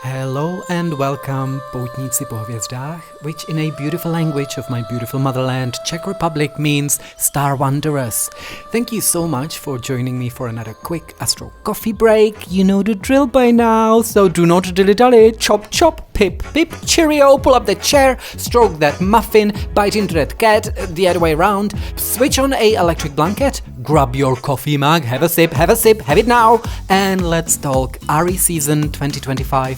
Hello and welcome, poutníci po hvězdách, which in a beautiful language of my beautiful motherland, Czech Republic, means star wanderers. Thank you so much for joining me for another quick astro coffee break. You know the drill by now, so do not dilly-dally, chop chop, pip pip, cheerio, pull up the chair, stroke that muffin, bite into that cat, the other way around, switch on a electric blanket, grab your coffee mug, have a sip, have it now, and let's talk Aries season 2025.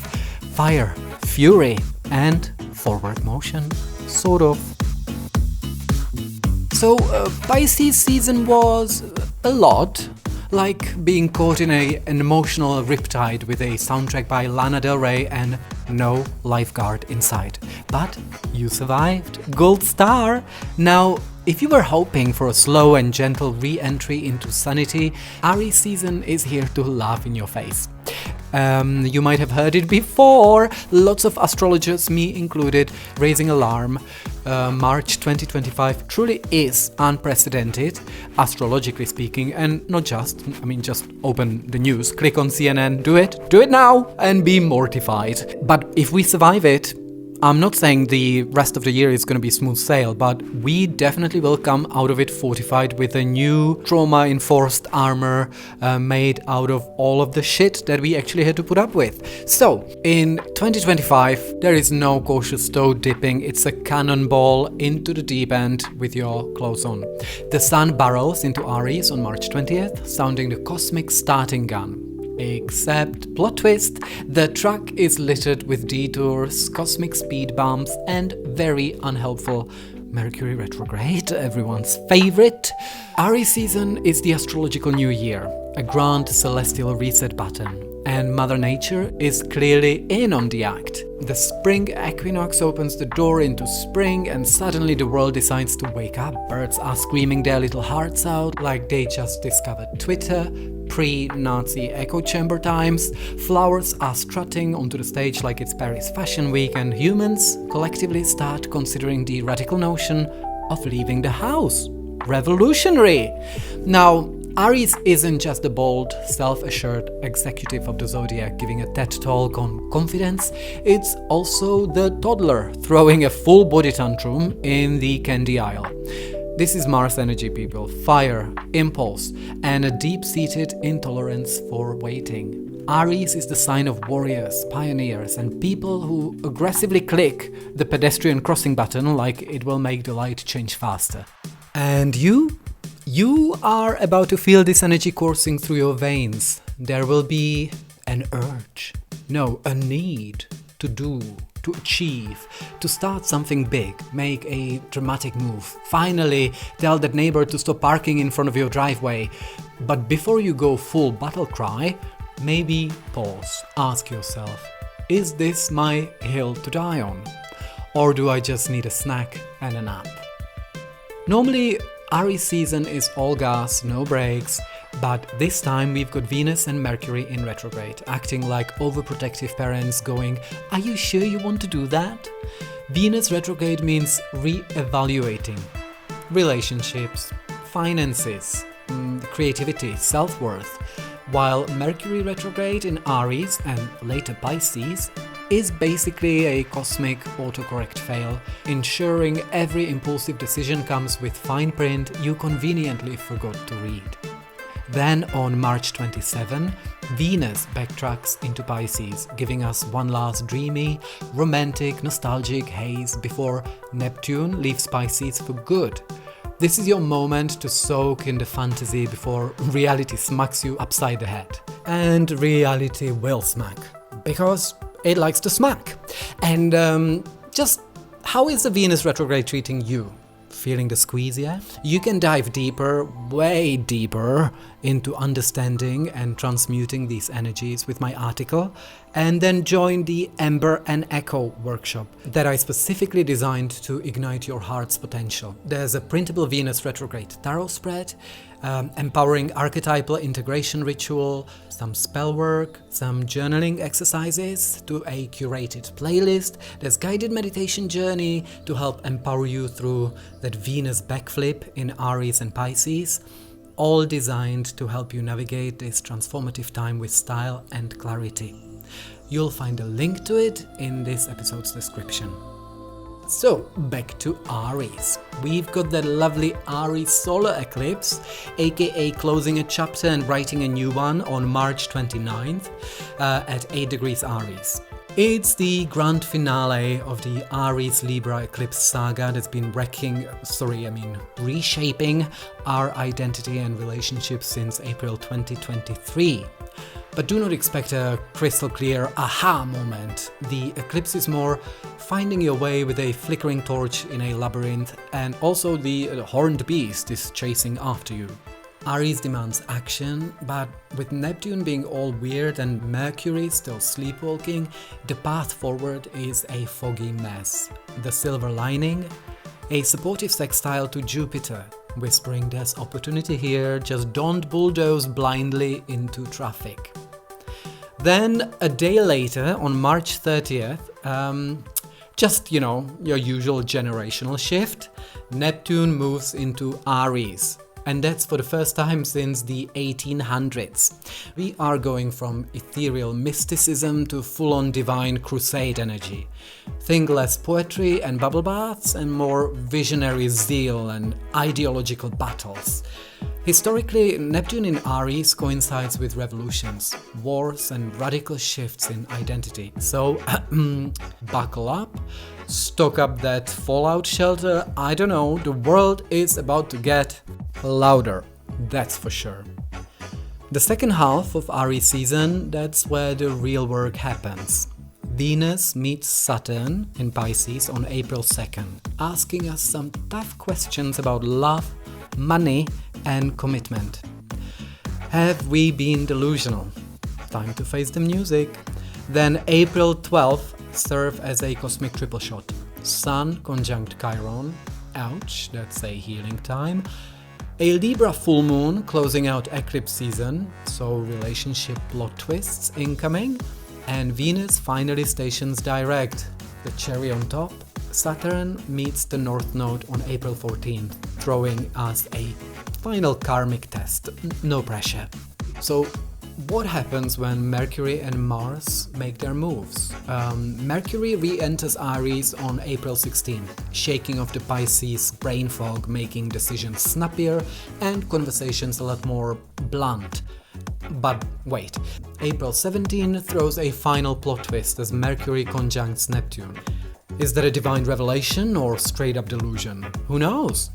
Fire, fury, and forward motion, sort of. So, Pisces season was a lot, like being caught in an emotional riptide with a soundtrack by Lana Del Rey and no lifeguard inside. But you survived. Gold star! Now, if you were hoping for a slow and gentle re-entry into sanity, Aries season is here to laugh in your face. You might have heard it before, lots of astrologers, me included, raising alarm. March 2025 truly is unprecedented, astrologically speaking, and not just, just open the news, click on CNN, do it now, and be mortified. But if we survive it, I'm not saying the rest of the year is going to be smooth sail, but we definitely will come out of it fortified with a new trauma-enforced armor made out of all of the shit that we actually had to put up with. So, in 2025, there is no cautious toe dipping. It's a cannonball into the deep end with your clothes on. The sun barrels into Aries on March 20th, sounding the cosmic starting gun. Except, plot twist, the track is littered with detours, cosmic speed bumps, and very unhelpful Mercury retrograde, everyone's favorite. Aries season is the astrological new year, a grand celestial reset button, and Mother Nature is clearly in on the act. The spring equinox opens the door into spring, and suddenly the world decides to wake up. Birds are screaming their little hearts out like they just discovered Twitter, pre-Nazi echo chamber times. Flowers are strutting onto the stage like it's Paris Fashion Week, and humans collectively start considering the radical notion of leaving the house. Revolutionary! Now, Aries isn't just the bold, self-assured executive of the Zodiac giving a TED talk on confidence, it's also the toddler throwing a full body tantrum in the candy aisle. This is Mars energy, people. Fire, impulse, and a deep-seated intolerance for waiting. Aries is the sign of warriors, pioneers, and people who aggressively click the pedestrian crossing button like it will make the light change faster. And you are about to feel this energy coursing through your veins. There will be an urge, a need to do, to achieve, to start something big, make a dramatic move, finally tell that neighbor to stop parking in front of your driveway. But before you go full battle cry, maybe pause, ask yourself, is this my hill to die on? Or do I just need a snack and a nap? Normally, Aries season is all gas, no brakes, but this time we've got Venus and Mercury in retrograde, acting like overprotective parents going, are you sure you want to do that? Venus retrograde means re-evaluating relationships, finances, creativity, self-worth, while Mercury retrograde in Aries and later Pisces is basically a cosmic autocorrect fail, ensuring every impulsive decision comes with fine print you conveniently forgot to read. Then on March 27, Venus backtracks into Pisces, giving us one last dreamy, romantic, nostalgic haze before Neptune leaves Pisces for good. This is your moment to soak in the fantasy before reality smacks you upside the head. And reality will smack, because it likes to smack. And just how is the Venus retrograde treating you? Feeling the squeeze yet? You can dive deeper, way deeper, into understanding and transmuting these energies with my article, and then join the Ember and Echo workshop that I specifically designed to ignite your heart's potential. There's a printable Venus retrograde tarot spread, empowering archetypal integration ritual, some spell work, some journaling exercises to a curated playlist. There's guided meditation journey to help empower you through that Venus backflip in Aries and Pisces, all designed to help you navigate this transformative time with style and clarity. You'll find a link to it in this episode's description. So, back to Aries. We've got that lovely Aries solar eclipse, aka closing a chapter and writing a new one on March 29th at 8 degrees Aries. It's the grand finale of the Aries Libra eclipse saga that's been reshaping our identity and relationships since April 2023. But do not expect a crystal clear aha moment. The eclipse is more finding your way with a flickering torch in a labyrinth, and also the horned beast is chasing after you. Aries demands action, but with Neptune being all weird and Mercury still sleepwalking, the path forward is a foggy mess. The silver lining? A supportive sextile to Jupiter, whispering there's opportunity here, just don't bulldoze blindly into traffic. Then, a day later, on March 30th, your usual generational shift, Neptune moves into Aries. And that's for the first time since the 1800s. We are going from ethereal mysticism to full-on divine crusade energy. Think less poetry and bubble baths and more visionary zeal and ideological battles. Historically, Neptune in Aries coincides with revolutions, wars and radical shifts in identity. So, buckle up, stock up that fallout shelter. I don't know, the world is about to get louder, that's for sure. The second half of Aries season, that's where the real work happens. Venus meets Saturn in Pisces on April 2nd, asking us some tough questions about love, money, and commitment. Have we been delusional? Time to face the music. Then April 12th serve as a cosmic triple shot. Sun conjunct Chiron, ouch, that's a healing time. A Libra full moon closing out eclipse season, so relationship plot twists incoming. And Venus finally stations direct. The cherry on top, Saturn meets the North Node on April 14th, throwing us a final karmic test. No pressure. So, what happens when Mercury and Mars make their moves? Mercury re-enters Aries on April 16th, shaking off the Pisces brain fog, making decisions snappier and conversations a lot more blunt. But wait, April 17 throws a final plot twist as Mercury conjuncts Neptune. Is that a divine revelation or straight up delusion? Who knows?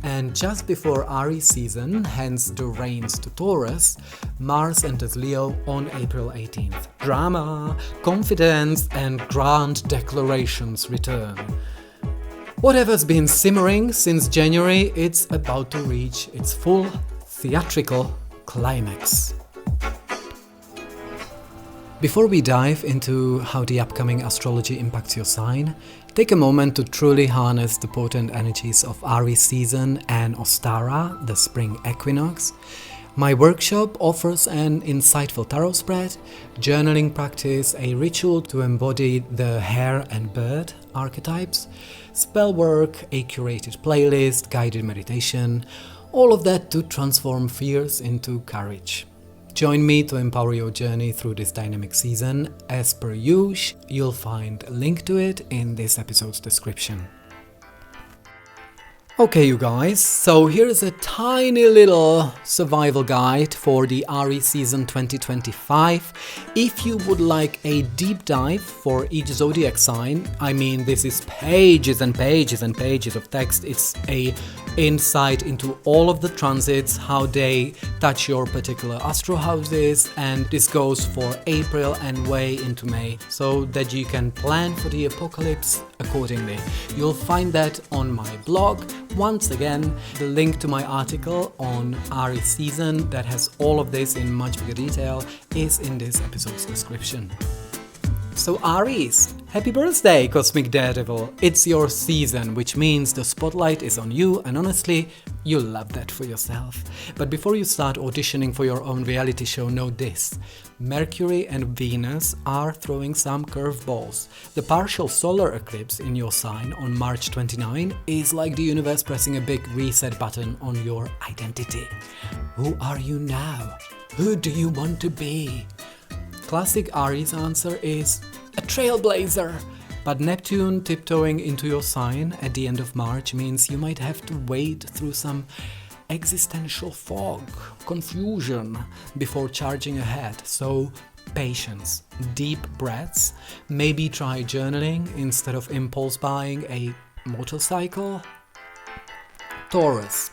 And just before Aries season hands the reins to Taurus, Mars enters Leo on April 18th. Drama, confidence, and grand declarations return. Whatever's been simmering since January, it's about to reach its full theatrical climax. Before we dive into how the upcoming astrology impacts your sign, take a moment to truly harness the potent energies of Aries season and Ostara, the spring equinox. My workshop offers an insightful tarot spread, journaling practice, a ritual to embody the hare and bird archetypes, spell work, a curated playlist, guided meditation, all of that to transform fears into courage. Join me to empower your journey through this dynamic season. As per usual, you'll find a link to it in this episode's description. Okay, you guys, so here's a tiny little survival guide for the Aries season 2025. If you would like a deep dive for each zodiac sign, I mean, this is pages and pages and pages of text. It's a insight into all of the transits, how they touch your particular astro houses, and this goes for April and way into May, so that you can plan for the apocalypse accordingly. You'll find that on my blog. Once again, the link to my article on Aries season that has all of this in much bigger detail is in this episode's description. So Aries, happy birthday, Cosmic Daredevil! It's your season, which means the spotlight is on you, and honestly, you'll love that for yourself. But before you start auditioning for your own reality show, know this. Mercury and Venus are throwing some curveballs. The partial solar eclipse in your sign on March 29 is like the universe pressing a big reset button on your identity. Who are you now? Who do you want to be? classic Aries answer is a trailblazer. But Neptune tiptoeing into your sign at the end of March means you might have to wade through some existential fog, confusion before charging ahead. So patience, deep breaths, maybe try journaling instead of impulse buying a motorcycle. Taurus.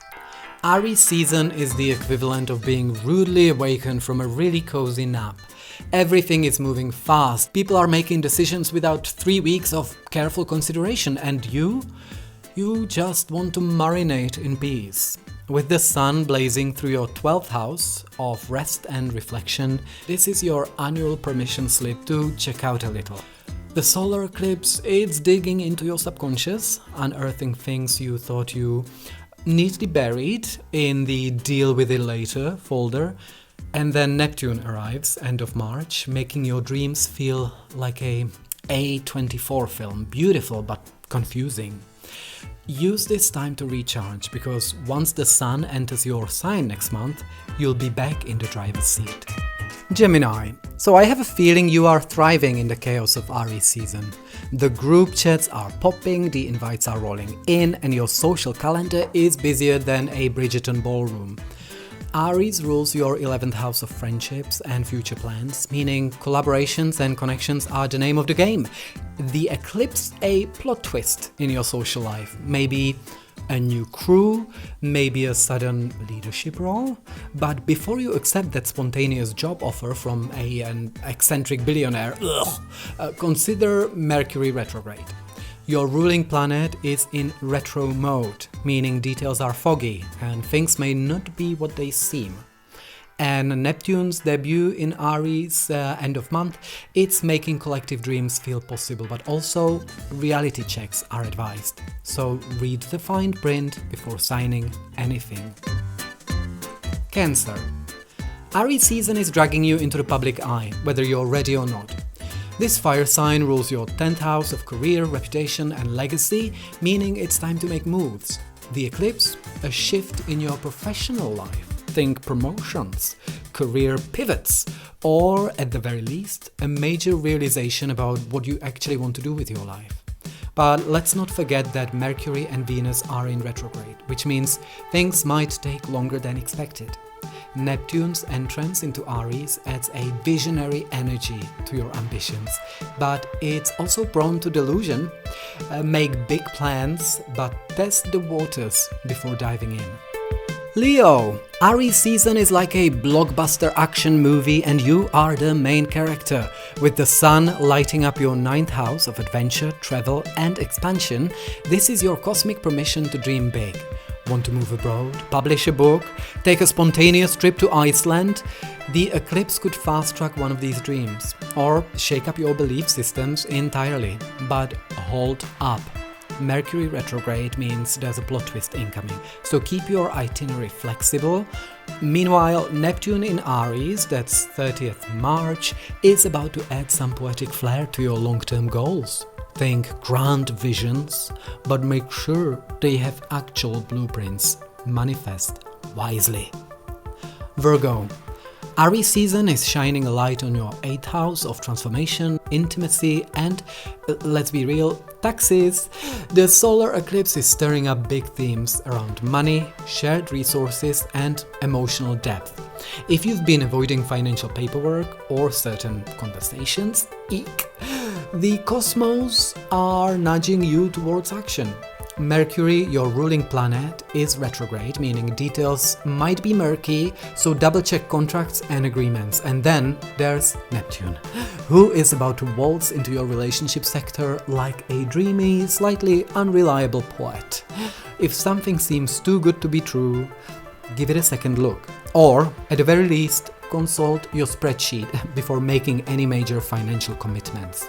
Aries season is the equivalent of being rudely awakened from a really cozy nap. Everything is moving fast. People are making decisions without 3 weeks of careful consideration, and you just want to marinate in peace. With the sun blazing through your 12th house of rest and reflection, this is your annual permission slip to check out a little. The solar eclipse is digging into your subconscious, unearthing things you thought you neatly buried in the deal with it later folder. And then Neptune arrives end of March, making your dreams feel like a A24 film, beautiful but confusing. Use this time to recharge, because once the sun enters your sign next month, you'll be back in the driver's seat. Gemini. So I have a feeling you are thriving in the chaos of Aries season. The group chats are popping, the invites are rolling in, and your social calendar is busier than a Bridgerton ballroom. Aries rules your 11th house of friendships and future plans, meaning collaborations and connections are the name of the game. The eclipse, a plot twist in your social life. Maybe a new crew, maybe a sudden leadership role. But before you accept that spontaneous job offer from an eccentric billionaire, consider Mercury retrograde. Your ruling planet is in retro mode, meaning details are foggy and things may not be what they seem. And Neptune's debut in Aries end of month, it's making collective dreams feel possible, but also reality checks are advised. So read the fine print before signing anything. Cancer. Aries season is dragging you into the public eye, whether you're ready or not. This fire sign rules your 10th house of career, reputation and legacy, meaning it's time to make moves. The eclipse, a shift in your professional life. Think promotions, career pivots, or at the very least, a major realization about what you actually want to do with your life. But let's not forget that Mercury and Venus are in retrograde, which means things might take longer than expected. Neptune's entrance into Aries adds a visionary energy to your ambitions, but it's also prone to delusion. Make big plans, but test the waters before diving in. Leo. Aries season is like a blockbuster action movie and you are the main character. With the sun lighting up your 9th house of adventure, travel and expansion, this is your cosmic permission to dream big. Want to move abroad, publish a book, take a spontaneous trip to Iceland? The eclipse could fast-track one of these dreams, or shake up your belief systems entirely. But hold up. Mercury retrograde means there's a plot twist incoming, so keep your itinerary flexible. Meanwhile, Neptune in Aries, that's 30th March, is about to add some poetic flair to your long-term goals. Think grand visions, but make sure they have actual blueprints. Manifest wisely. Virgo. Aries season is shining a light on your 8th house of transformation, intimacy and, let's be real, taxes. The solar eclipse is stirring up big themes around money, shared resources and emotional depth. If you've been avoiding financial paperwork or certain conversations, eek, the cosmos are nudging you towards action. Mercury, your ruling planet, is retrograde, meaning details might be murky, so double-check contracts and agreements. And then there's Neptune, who is about to waltz into your relationship sector like a dreamy, slightly unreliable poet. If something seems too good to be true, give it a second look. Or, at the very least, consult your spreadsheet before making any major financial commitments.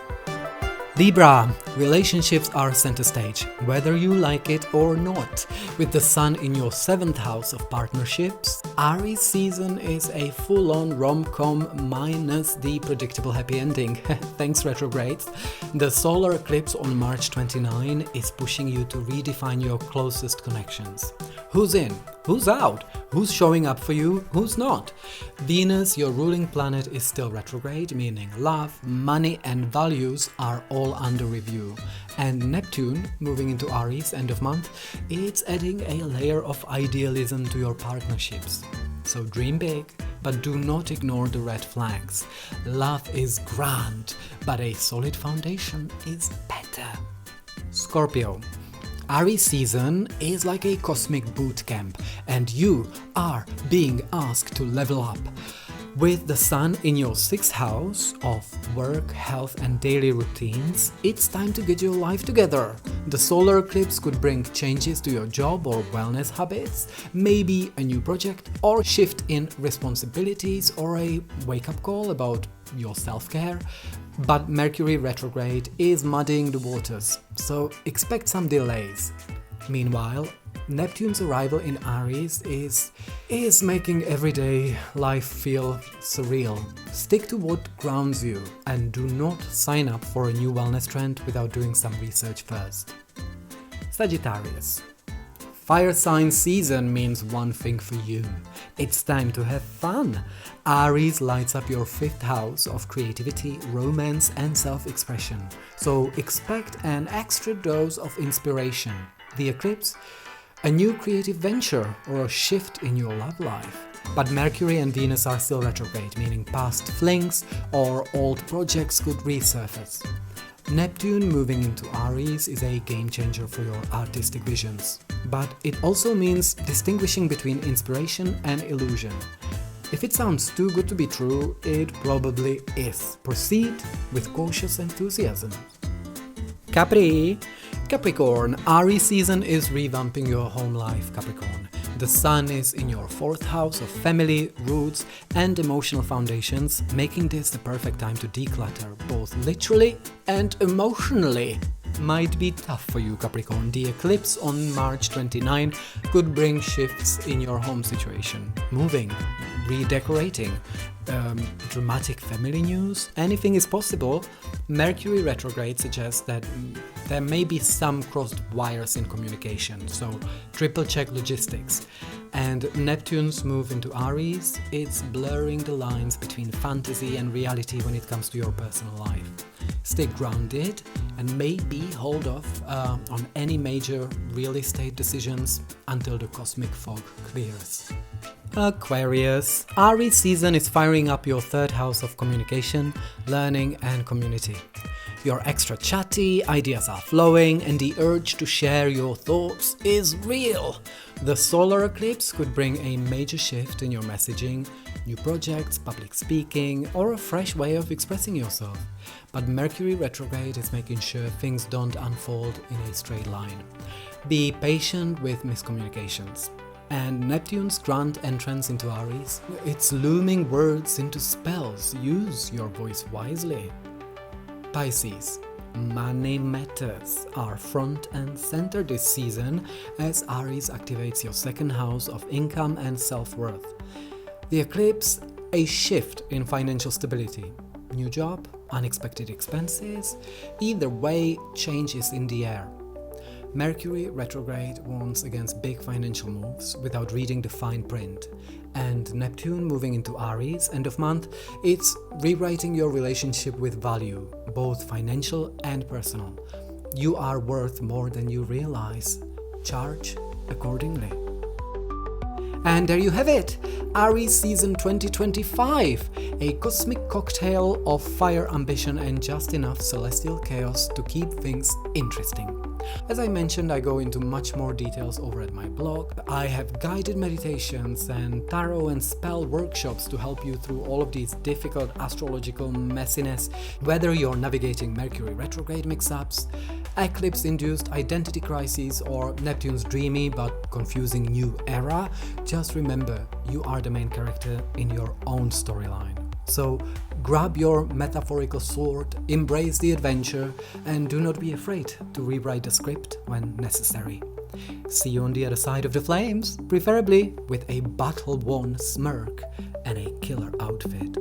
Libra. Relationships are center stage, whether you like it or not. With the sun in your 7th house of partnerships, Aries season is a full-on rom-com minus the predictable happy ending. Thanks retrogrades. The solar eclipse on March 29 is pushing you to redefine your closest connections. Who's in? Who's out? Who's showing up for you? Who's not? Venus, your ruling planet, is still retrograde, meaning love, money and values are all under review. And Neptune, moving into Aries end of month, it's adding a layer of idealism to your partnerships. So dream big, but do not ignore the red flags. Love is grand, but a solid foundation is better. Scorpio. Aries season is like a cosmic boot camp, and you are being asked to level up. With the sun in your 6th house of work, health and daily routines, it's time to get your life together. The solar eclipse could bring changes to your job or wellness habits, maybe a new project or shift in responsibilities or a wake-up call about your self-care. But Mercury retrograde is muddying the waters, so expect some delays. Meanwhile, Neptune's arrival in Aries is making everyday life feel surreal. Stick to what grounds you and do not sign up for a new wellness trend without doing some research first. Sagittarius. Fire sign season means one thing for you. It's time to have fun. Aries lights up your 5th house of creativity, romance and self-expression. So expect an extra dose of inspiration. The eclipse? A new creative venture or a shift in your love life. But Mercury and Venus are still retrograde, meaning past flings or old projects could resurface. Neptune moving into Aries is a game changer for your artistic visions, but it also means distinguishing between inspiration and illusion. If it sounds too good to be true, it probably is. Proceed with cautious enthusiasm. Capricorn, Aries season is revamping your home life, Capricorn. The sun is in your 4th house of family, roots and emotional foundations, making this the perfect time to declutter, both literally and emotionally. Might be tough for you, Capricorn. The eclipse on March 29 could bring shifts in your home situation. Moving, redecorating, dramatic family news, anything is possible. Mercury retrograde suggests that there may be some crossed wires in communication, so triple check logistics. And Neptune's move into Aries, it's blurring the lines between fantasy and reality when it comes to your personal life. Stay grounded and maybe hold off on any major real estate decisions until the cosmic fog clears. Aquarius. Aries season is firing up your 3rd house of communication, learning and community. You're extra chatty, ideas are flowing, and the urge to share your thoughts is real. The solar eclipse could bring a major shift in your messaging, new projects, public speaking, or a fresh way of expressing yourself. But Mercury retrograde is making sure things don't unfold in a straight line. Be patient with miscommunications. And Neptune's grand entrance into Aries, it's looming words into spells. Use your voice wisely. Pisces. Money matters are front and center this season as Aries activates your 2nd house of income and self-worth. The eclipse, a shift in financial stability. New job, unexpected expenses, either way, change is in the air. Mercury retrograde warns against big financial moves without reading the fine print. And Neptune moving into Aries end of month, it's rewriting your relationship with value, both financial and personal. You are worth more than you realize. Charge accordingly. And there you have it, Aries season 2025, a cosmic cocktail of fire, ambition and just enough celestial chaos to keep things interesting. As I mentioned, I go into much more details over at my blog. I have guided meditations and tarot and spell workshops to help you through all of these difficult astrological messiness, whether you're navigating Mercury retrograde mix-ups, eclipse-induced identity crises, or Neptune's dreamy but confusing new era. Just remember, you are the main character in your own storyline. So grab your metaphorical sword, embrace the adventure, and do not be afraid to rewrite the script when necessary. See you on the other side of the flames, preferably with a battle-worn smirk and a killer outfit.